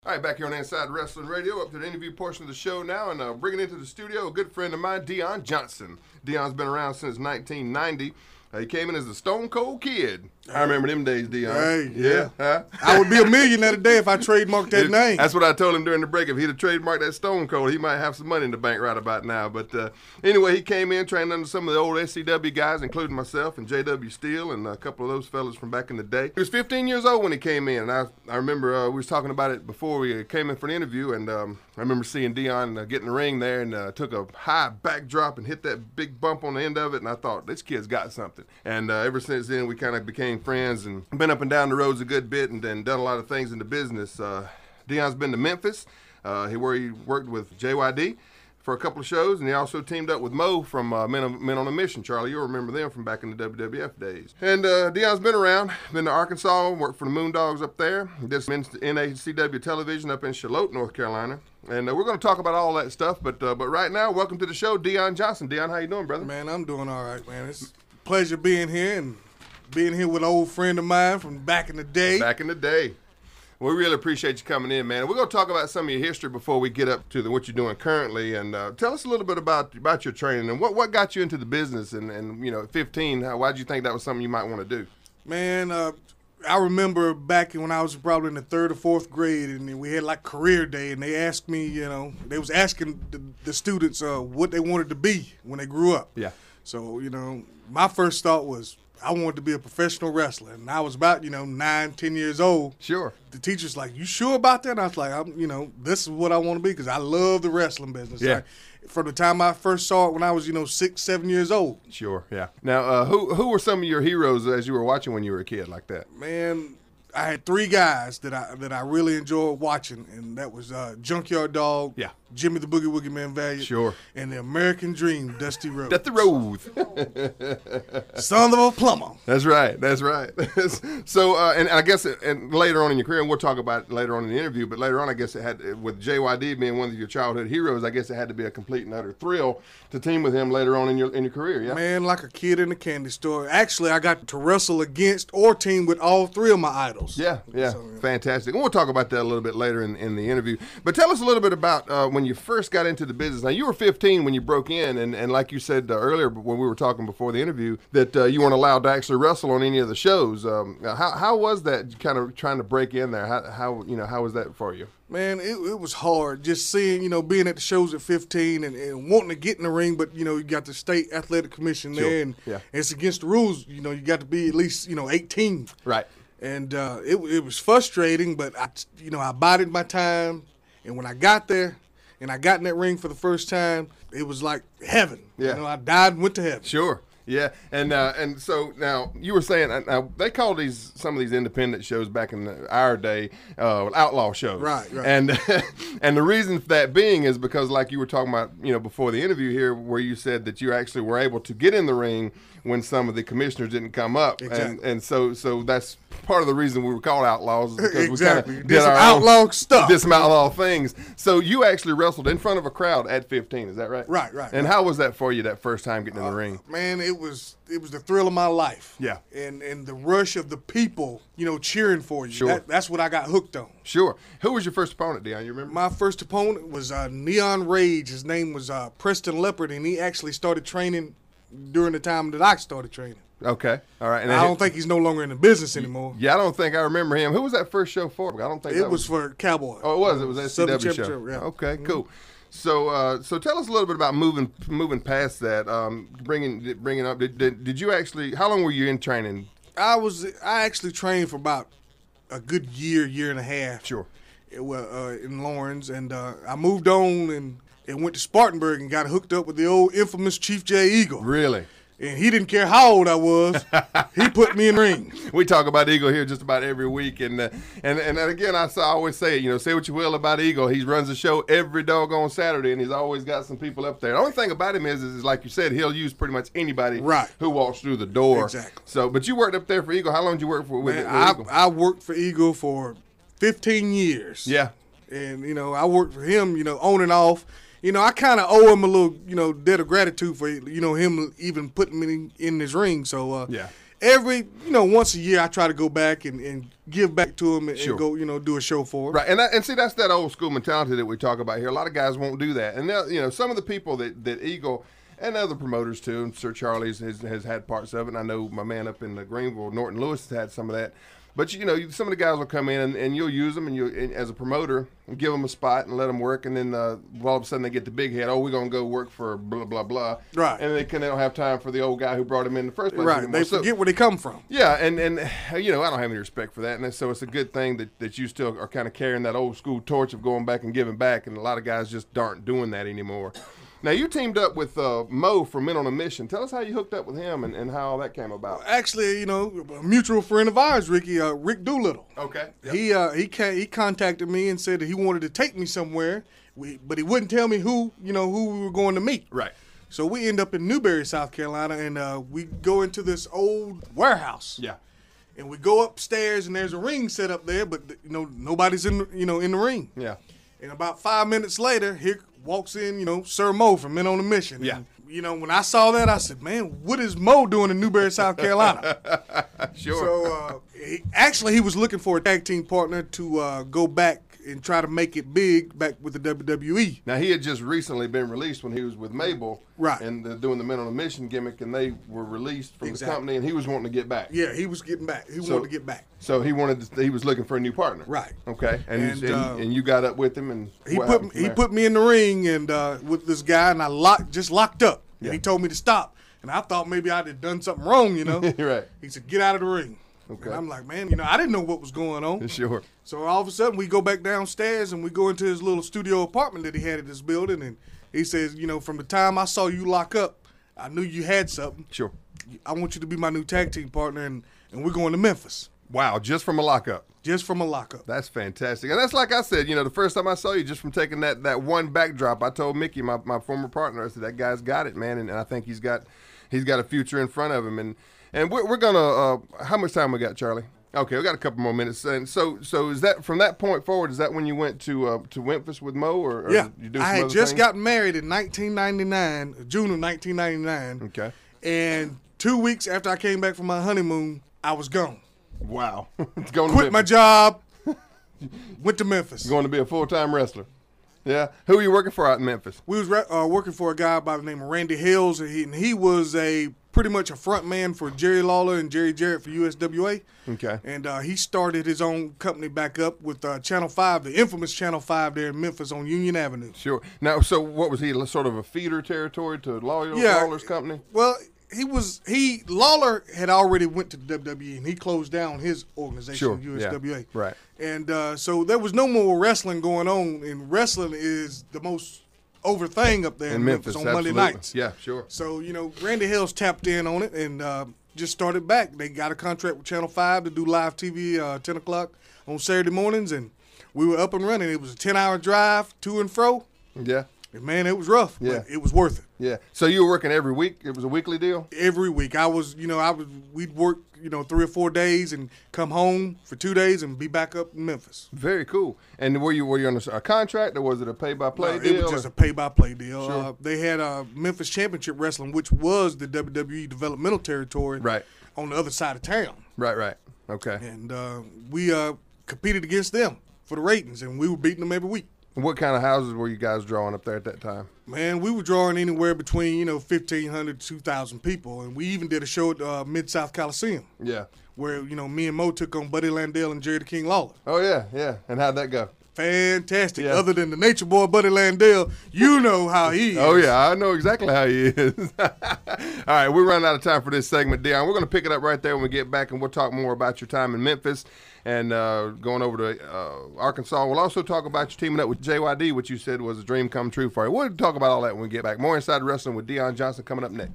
All right, back here on Inside Wrestling Radio, up to the interview portion of the show now, and bringing into the studio a good friend of mine, Deon Johnson. Deon's been around since 1990. He came in as the Stone Cold Kid. I remember them days, Deon. Hey, yeah. Huh? I would be a millionaire today if I trademarked that name. That's what I told him during the break. If he'd have trademarked that Stone Cold, he might have some money in the bank right about now. But anyway, he came in, trained under some of the old SCW guys, including myself and J.W. Steele and a couple of those fellas from back in the day. He was 15 years old when he came in, and I remember we was talking about it before we came in for the interview, and I remember seeing Deon get in the ring there and took a high backdrop and hit that big bump on the end of it, and I thought, this kid's got something. And ever since then, we kind of became friends and been up and down the roads a good bit and done a lot of things in the business. Deon's been to Memphis, where he worked with JYD for a couple of shows, and he also teamed up with Mo from Men on a Mission. Charlie, you'll remember them from back in the WWF days. And Deon's been around, been to Arkansas, worked for the Moondogs up there, did some NACW television up in Charlotte, North Carolina. And we're going to talk about all that stuff, but right now, welcome to the show, Deon Johnson. Deon, how you doing, brother? Man, I'm doing all right, man. It's a pleasure being here and being here with an old friend of mine from back in the day. Back in the day. We really appreciate you coming in, man. We're going to talk about some of your history before we get up to what you're doing currently. And tell us a little bit about your training and what got you into the business. And you know, at 15, why did you think that was something you might want to do? Man, I remember back when I was probably in the 3rd or 4th grade, and we had like career day, and they asked me, they was asking the students what they wanted to be when they grew up. Yeah. So, my first thought was, I wanted to be a professional wrestler, and I was about, 9, 10 years old. Sure. The teacher's like, "You sure about that?" And I was like, this is what I want to be because I love the wrestling business. Yeah. From the time I first saw it when I was, 6, 7 years old. Sure, yeah. Now, who were some of your heroes as you were watching when you were a kid like that? Man, I had 3 guys that I really enjoyed watching, and that was Junkyard Dog, yeah, Jimmy the Boogie Woogie Man Valiant, sure, and the American Dream, Dusty Rhodes. Dusty Rhodes. Son of a plumber. That's right. That's right. So, and I guess and later on in your career, and we'll talk about it later on in the interview, but later on, I guess it had, with JYD being one of your childhood heroes, I guess it had to be a complete and utter thrill to team with him later on in your career, yeah? Man, like a kid in a candy store. Actually, I got to wrestle against or team with all 3 of my idols. Yeah, yeah, so, fantastic. And we'll talk about that a little bit later in the interview. But tell us a little bit about when you first got into the business. Now, you were 15 when you broke in, and like you said earlier when we were talking before the interview, that you weren't allowed to actually wrestle on any of the shows. How was that kind of trying to break in there? How was that for you? Man, it was hard just seeing, being at the shows at 15 and wanting to get in the ring, but, you got the state athletic commission there, sure. and yeah. It's against the rules. You got to be at least, 18. Right. And it was frustrating, but I bided my time. And when I got there and I got in that ring for the first time, it was like heaven. Yeah. I died and went to heaven. Sure. Yeah, and so now you were saying now they call some of these independent shows back in our day outlaw shows, right? And and the reason for that being is because, like you were talking about, before the interview here, where you said that you actually were able to get in the ring when some of the commissioners didn't come up, exactly. and so that's part of the reason we were called outlaws, because exactly. we kind of did our outlaw stuff, did some outlaw things. So you actually wrestled in front of a crowd at 15, is that right? Right. And how was that for you that first time getting in the ring? Man, it was the thrill of my life. Yeah. And the rush of the people, cheering for you. Sure. That's what I got hooked on. Sure. Who was your first opponent, Deon? You remember? My first opponent was Neon Rage. His name was Preston Leopard, and he actually started training during the time that I started training. Okay. All right. And I don't think he's no longer in the business anymore. Yeah, I don't think I remember him. Who was that first show for? I don't think it was for Cowboy. Oh, it was. It was that SCW show. Yeah. Okay, cool. So, so tell us a little bit about moving past that. Bringing up. Did you actually? How long were you in training? I actually trained for about a good year and a half. Sure. In Lawrence, and I moved on and went to Spartanburg and got hooked up with the old infamous Chief J. Eagle. Really? And he didn't care how old I was. He put me in the ring. We talk about Eagle here just about every week, and again, I always say it. Say what you will about Eagle. He runs a show every doggone Saturday, and he's always got some people up there. The only thing about him is like you said, he'll use pretty much anybody who walks through the door. Exactly. So, but you worked up there for Eagle. How long did you work for with Eagle? I worked for Eagle for 15 years. Yeah. And I worked for him, on and off. I kind of owe him a little, debt of gratitude for, him even putting me in his ring. So, yeah. once a year I try to go back and give back to him and Sure. go, do a show for him. Right, and see, that's that old school mentality that we talk about here. A lot of guys won't do that, and some of the people that Eagle and other promoters too, and Sir Charlie's has had parts of it. And I know my man up in Greenville, Norton Lewis, has had some of that. But some of the guys will come in and you'll use them, and as a promoter, give them a spot and let them work, and then all of a sudden they get the big head. Oh, we're gonna go work for blah blah blah. Right. And they don't have time for the old guy who brought him in the first place. Right. Anymore. They forget where they come from. Yeah, and I don't have any respect for that, and so it's a good thing that you still are kind of carrying that old school torch of going back and giving back, and a lot of guys just aren't doing that anymore. Now, you teamed up with Mo from Men on a Mission. Tell us how you hooked up with him and how all that came about. Actually, a mutual friend of ours, Rick Doolittle. Okay. Yep. He contacted me and said that he wanted to take me somewhere, but he wouldn't tell me who we were going to meet. Right. So we end up in Newberry, South Carolina, and we go into this old warehouse. Yeah. And we go upstairs, and there's a ring set up there, but nobody's in the ring. Yeah. And about 5 minutes later, here walks in, Sir Mo from Men on a Mission. Yeah. And, when I saw that, I said, man, what is Mo doing in Newberry, South Carolina? Sure. So, he was looking for a tag team partner to go back and try to make it big back with the WWE. Now, he had just recently been released when he was with Mabel. Right. And doing the Men on a Mission gimmick, and they were released from the company, and he was wanting to get back. Yeah, he was getting back. He wanted to get back. So he was looking for a new partner. Right. Okay. And you got up with him, and he put me in the ring and with this guy, and I locked up. Yeah. And he told me to stop, and I thought maybe I had done something wrong, Right. He said, "Get out of the ring." Okay. And I'm like, man, I didn't know what was going on. Sure. So all of a sudden, we go back downstairs and we go into his little studio apartment that he had at this building, and he says, from the time I saw you lock up, I knew you had something. Sure. I want you to be my new tag team partner, and we're going to Memphis. Wow, just from a lockup. Just from a lockup. That's fantastic. And that's like I said, the first time I saw you, just from taking that one backdrop, I told Mickey, my former partner, I said, that guy's got it, man, and I think he's got a future in front of him. And we're gonna how much time we got, Charlie? Okay, we got a couple more minutes. And so is that from that point forward? Is that when you went to Memphis with Mo, or yeah? Did you do I some had other just things? gotten married in 1999, June of 1999. Okay. And 2 weeks after I came back from my honeymoon, I was gone. Wow. Going Quit my job. Went to Memphis. Going to be a full-time wrestler. Yeah. Who were you working for out in Memphis? We was working for a guy by the name of Randy Hills, and he was pretty much a front man for Jerry Lawler and Jerry Jarrett for USWA. Okay. And he started his own company back up with Channel 5, the infamous Channel 5 there in Memphis on Union Avenue. Sure. Now, so what was he, sort of a feeder territory to Lawler's company? Well, Lawler had already went to the WWE, and he closed down his organization, USWA. Yeah. Right. And so there was no more wrestling going on, and wrestling is the most over thing up there in Memphis on absolutely. Monday nights. Yeah, sure. So, Randy Hills tapped in on it and just started back. They got a contract with Channel 5 to do live TV 10 o'clock on Saturday mornings, and we were up and running. It was a 10-hour drive to and fro. Yeah. And, man, it was rough, but it was worth it. Yeah. So you were working every week? It was a weekly deal? Every week. We'd work, 3 or 4 days and come home for 2 days and be back up in Memphis. Very cool. And were you on a contract, or was it a pay-by-play deal? It was just a pay-by-play deal. Sure. They had Memphis Championship Wrestling, which was the WWE developmental territory on the other side of town. Right. Okay. And we competed against them for the ratings, and we were beating them every week. What kind of houses were you guys drawing up there at that time? Man, we were drawing anywhere between 1,500 to 2,000 people, and we even did a show at Mid-South Coliseum. Yeah. Where me and Mo took on Buddy Landell and Jerry the King Lawler. Oh yeah. And how'd that go? Fantastic. Yeah. Other than the nature boy Buddy Landell, you know how he is. Oh yeah, I know exactly how he is. All right, we're running out of time for this segment, Deon. We're going to pick it up right there when we get back, and we'll talk more about your time in Memphis and going over to Arkansas. We'll also talk about you teaming up with JYD, which you said was a dream come true for you. We'll talk about all that when we get back. More Inside Wrestling with Deon Johnson coming up next.